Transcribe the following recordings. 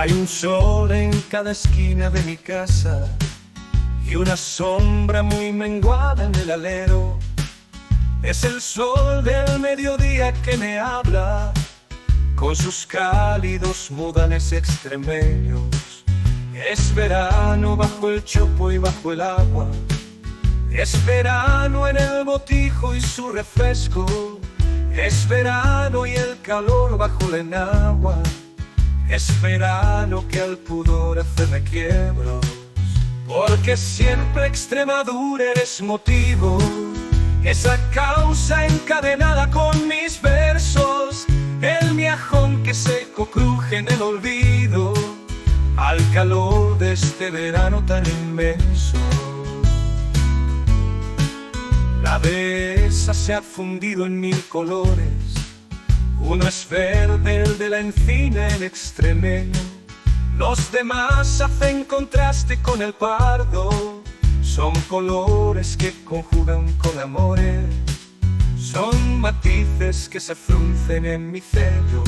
Hay un sol en cada esquina de mi casa y una sombra muy menguada en el alero. Es el sol del mediodía que me habla con sus cálidos modales extremeños. Es verano bajo el chopo y bajo el agua. Es verano en el botijo y su refresco. Es verano y el calor bajo la enagua. Es verano que al pudor hace requiebros. Porque siempre Extremadura eres motivo, esa causa encadenada con mis versos. El miajón que seco cruje en el olvido al calor de este verano tan inmenso. La dehesa se ha fundido en mil colores. Uno es verde, el de la encina, el extremeño. Los demás hacen contraste con el pardo. Son colores que conjugan con amores. Son matices que se fruncen en mi sello.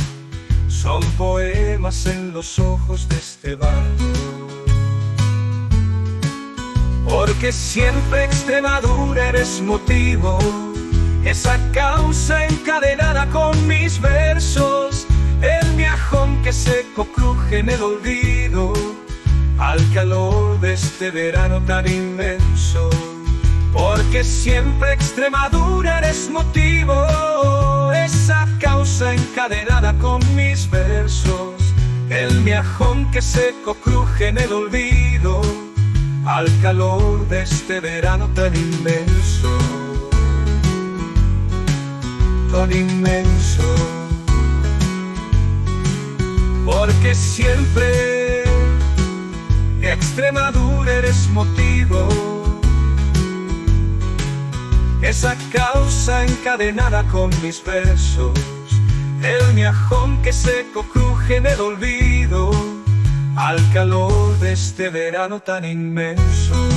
Son poemas en los ojos de este bardo. Porque siempre Extremadura eres motivo, esa causa encadenada con mis versos. El miajón que seco cruje en el olvido al calor de este verano tan inmenso. Porque siempre Extremadura eres motivo, esa causa encadenada con mis versos. El miajón que seco cruje en el olvido al calor de este verano tan inmenso. Tan inmenso. Porque siempre Extremadura eres motivo, esa causa encadenada con mis versos. El miajón que seco cruje en el olvido al calor de este verano tan inmenso.